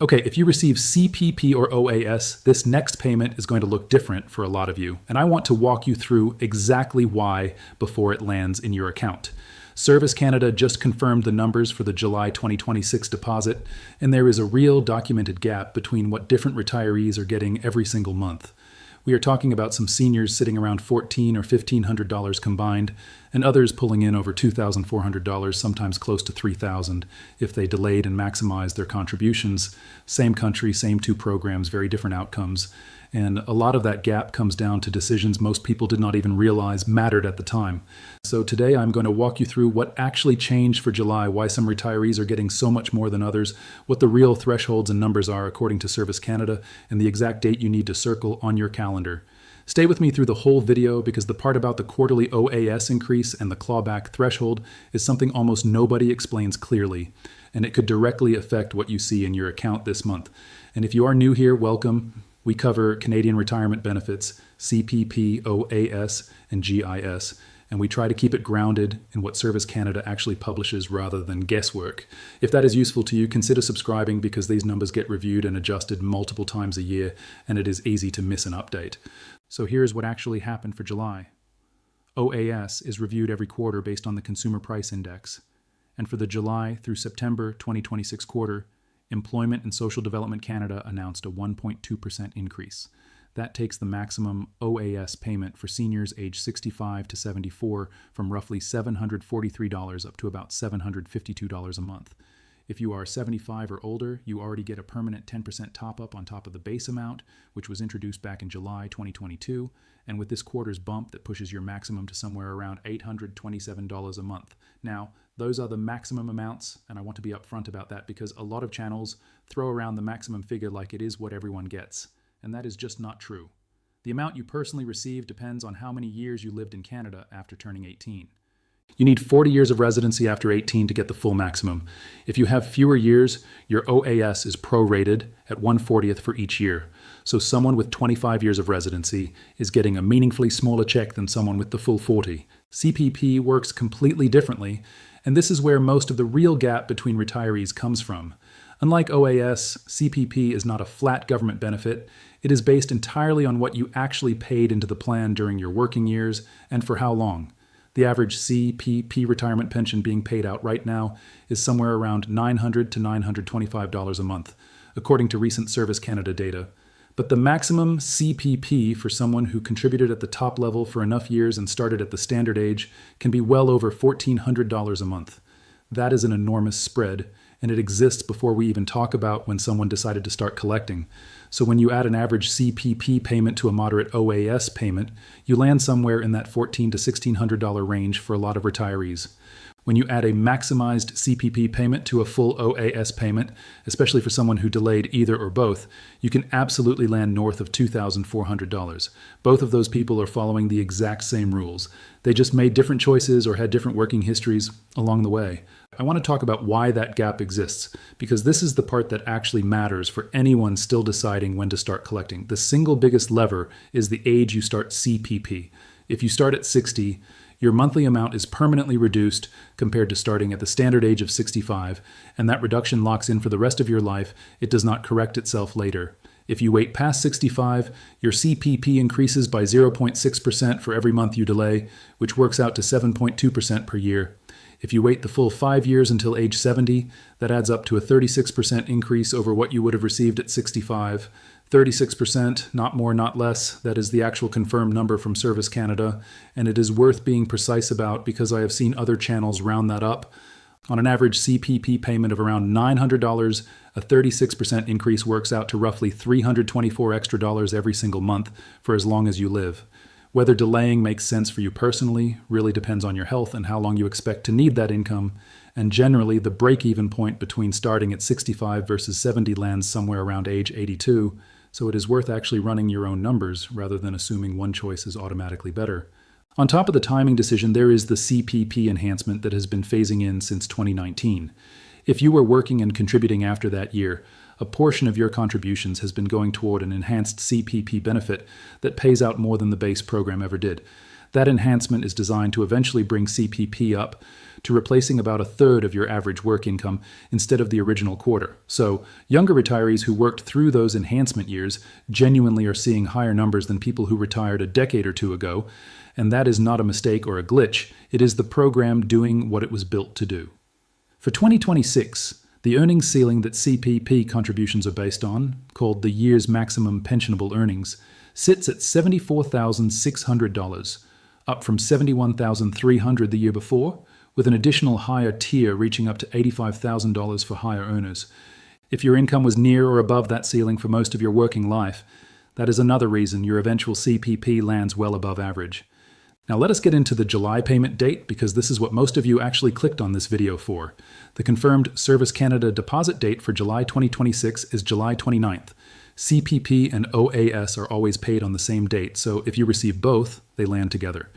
Okay, if you receive CPP or OAS, this next payment is going to look different for a lot of you, and I want to walk you through exactly why before it lands in your account. Service Canada just confirmed the numbers for the July 2026 deposit, and there is a real documented gap between what different retirees are getting every single month. We are talking about some seniors sitting around $1,400 or $1,500 combined, and others pulling in over $2,400, sometimes close to $3,000, if they delayed and maximized their contributions. Same country, same two programs, very different outcomes. And a lot of that gap comes down to decisions most people did not even realize mattered at the time. So today I'm going to walk you through what actually changed for July, why some retirees are getting so much more than others, what the real thresholds and numbers are according to Service Canada, and the exact date you need to circle on your calendar. Stay with me through the whole video because the part about the quarterly OAS increase and the clawback threshold is something almost nobody explains clearly, and it could directly affect what you see in your account this month. And if you are new here, welcome. We cover Canadian retirement benefits, CPP, OAS, and GIS, and we try to keep it grounded in what Service Canada actually publishes rather than guesswork. If that is useful to you, consider subscribing because these numbers get reviewed and adjusted multiple times a year, and it is easy to miss an update. So here's what actually happened for July. OAS is reviewed every quarter based on the Consumer Price Index, and for the July through September 2026 quarter, Employment and Social Development Canada announced a 1.2% increase. That takes the maximum OAS payment for seniors aged 65 to 74 from roughly $743 up to about $752 a month. If you are 75 or older, you already get a permanent 10% top-up on top of the base amount, which was introduced back in July 2022, and with this quarter's bump that pushes your maximum to somewhere around $827 a month. Now, those are the maximum amounts, and I want to be upfront about that because a lot of channels throw around the maximum figure like it is what everyone gets, and that is just not true. The amount you personally receive depends on how many years you lived in Canada after turning 18. You need 40 years of residency after 18 to get the full maximum. If you have fewer years, your OAS is prorated at 1/40th for each year. So someone with 25 years of residency is getting a meaningfully smaller check than someone with the full 40. CPP works completely differently, and this is where most of the real gap between retirees comes from. Unlike OAS, CPP is not a flat government benefit. It is based entirely on what you actually paid into the plan during your working years and for how long. The average CPP retirement pension being paid out right now is somewhere around $900 to $925 a month, according to recent Service Canada data. But the maximum CPP for someone who contributed at the top level for enough years and started at the standard age can be well over $1,400 a month. That is an enormous spread, and it exists before we even talk about when someone decided to start collecting. So when you add an average CPP payment to a moderate OAS payment, you land somewhere in that $1,400 to $1,600 range for a lot of retirees. When you add a maximized CPP payment to a full OAS payment, especially for someone who delayed either or both, you can absolutely land north of $2,400. Both of those people are following the exact same rules. They just made different choices or had different working histories along the way. I want to talk about why that gap exists, because this is the part that actually matters for anyone still deciding when to start collecting. The single biggest lever is the age you start CPP. If you start at 60, your monthly amount is permanently reduced compared to starting at the standard age of 65, and that reduction locks in for the rest of your life. It does not correct itself later. If you wait past 65, your CPP increases by 0.6% for every month you delay, which works out to 7.2% per year. If you wait the full 5 years until age 70, that adds up to a 36% increase over what you would have received at 65. 36%, not more, not less. That is the actual confirmed number from Service Canada, and it is worth being precise about because I have seen other channels round that up. On an average CPP payment of around $900, a 36% increase works out to roughly $324 extra every single month for as long as you live. Whether delaying makes sense for you personally really depends on your health and how long you expect to need that income, and generally the break-even point between starting at 65 versus 70 lands somewhere around age 82, so it is worth actually running your own numbers rather than assuming one choice is automatically better. On top of the timing decision, there is the CPP enhancement that has been phasing in since 2019. If you were working and contributing after that year, a portion of your contributions has been going toward an enhanced CPP benefit that pays out more than the base program ever did. That enhancement is designed to eventually bring CPP up to replacing about a third of your average work income instead of the original quarter. So younger retirees who worked through those enhancement years genuinely are seeing higher numbers than people who retired a decade or two ago, and that is not a mistake or a glitch. It is the program doing what it was built to do. For 2026, the earnings ceiling that CPP contributions are based on, called the year's maximum pensionable earnings, sits at $74,600, up from $71,300 the year before, with an additional higher tier reaching up to $85,000 for higher earners. If your income was near or above that ceiling for most of your working life, that is another reason your eventual CPP lands well above average. Now let us get into the July payment date, because this is what most of you actually clicked on this video for. The confirmed Service Canada deposit date for July 2026 is July 29th. CPP and OAS are always paid on the same date, so if you receive both, they land together.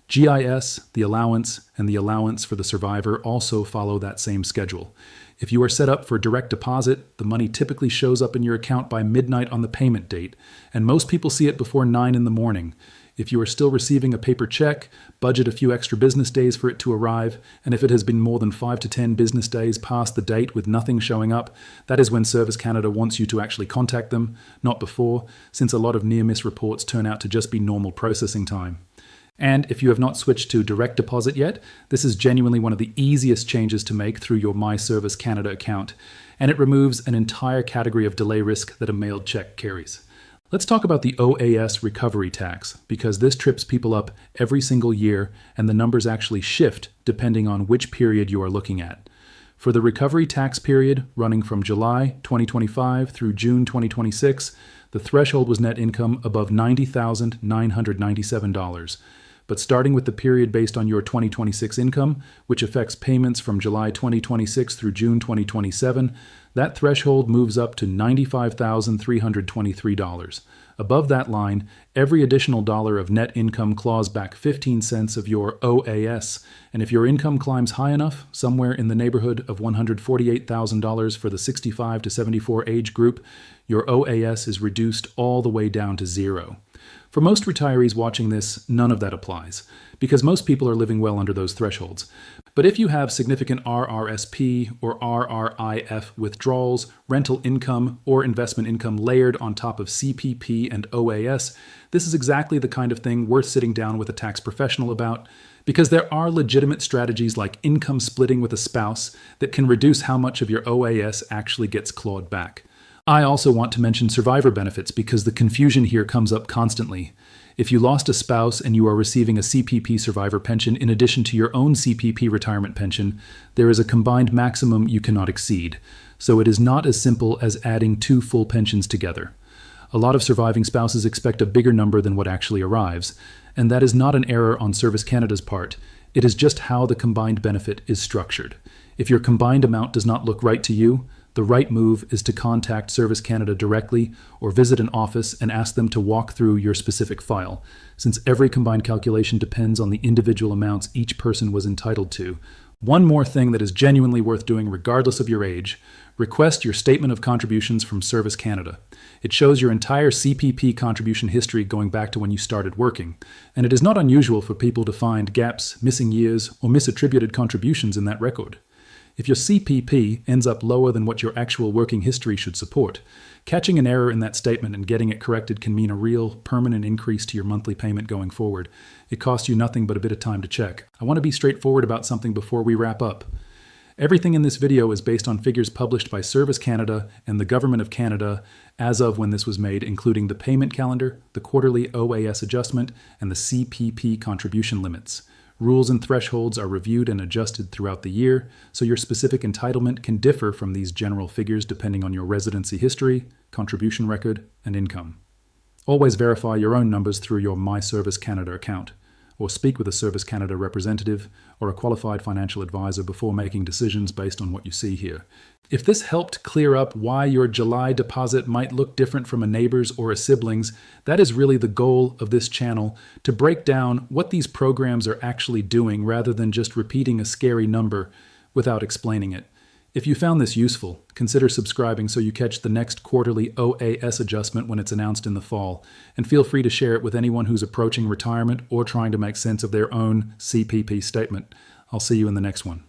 GIS, the allowance, and the allowance for the survivor also follow that same schedule. If you are set up for direct deposit, the money typically shows up in your account by midnight on the payment date, and most people see it before 9 in the morning. If you are still receiving a paper check, budget a few extra business days for it to arrive, and if it has been more than 5 to 10 business days past the date with nothing showing up, that is when Service Canada wants you to actually contact them, not before, since a lot of near-miss reports turn out to just be normal processing time. And if you have not switched to direct deposit yet, this is genuinely one of the easiest changes to make through your My Service Canada account, and it removes an entire category of delay risk that a mailed check carries. Let's talk about the OAS recovery tax, because this trips people up every single year and the numbers actually shift depending on which period you are looking at. For the recovery tax period running from July 2025 through June 2026, the threshold was net income above $90,997. But starting with the period based on your 2026 income, which affects payments from July 2026 through June 2027, that threshold moves up to $95,323. Above that line, every additional dollar of net income claws back 15 cents of your OAS, and if your income climbs high enough, somewhere in the neighborhood of $148,000 for the 65 to 74 age group, your OAS is reduced all the way down to zero. For most retirees watching this, none of that applies, because most people are living well under those thresholds. But if you have significant RRSP or RRIF withdrawals, rental income, or investment income layered on top of CPP and OAS, this is exactly the kind of thing worth sitting down with a tax professional about, because there are legitimate strategies like income splitting with a spouse that can reduce how much of your OAS actually gets clawed back. I also want to mention survivor benefits, because the confusion here comes up constantly. If you lost a spouse and you are receiving a CPP survivor pension in addition to your own CPP retirement pension, there is a combined maximum you cannot exceed. So it is not as simple as adding two full pensions together. A lot of surviving spouses expect a bigger number than what actually arrives, and that is not an error on Service Canada's part. It is just how the combined benefit is structured. If your combined amount does not look right to you, the right move is to contact Service Canada directly or visit an office and ask them to walk through your specific file, since every combined calculation depends on the individual amounts each person was entitled to. One more thing that is genuinely worth doing regardless of your age: request your statement of contributions from Service Canada. It shows your entire CPP contribution history going back to when you started working, and it is not unusual for people to find gaps, missing years, or misattributed contributions in that record. If your CPP ends up lower than what your actual working history should support, catching an error in that statement and getting it corrected can mean a real, permanent increase to your monthly payment going forward. It costs you nothing but a bit of time to check. I want to be straightforward about something before we wrap up. Everything in this video is based on figures published by Service Canada and the Government of Canada as of when this was made, including the payment calendar, the quarterly OAS adjustment, and the CPP contribution limits. Rules and thresholds are reviewed and adjusted throughout the year, so your specific entitlement can differ from these general figures depending on your residency history, contribution record, and income. Always verify your own numbers through your My Service Canada account, or speak with a Service Canada representative or a qualified financial advisor before making decisions based on what you see here. If this helped clear up why your July deposit might look different from a neighbor's or a sibling's, that is really the goal of this channel, to break down what these programs are actually doing rather than just repeating a scary number without explaining it. If you found this useful, consider subscribing so you catch the next quarterly OAS adjustment when it's announced in the fall, and feel free to share it with anyone who's approaching retirement or trying to make sense of their own CPP statement. I'll see you in the next one.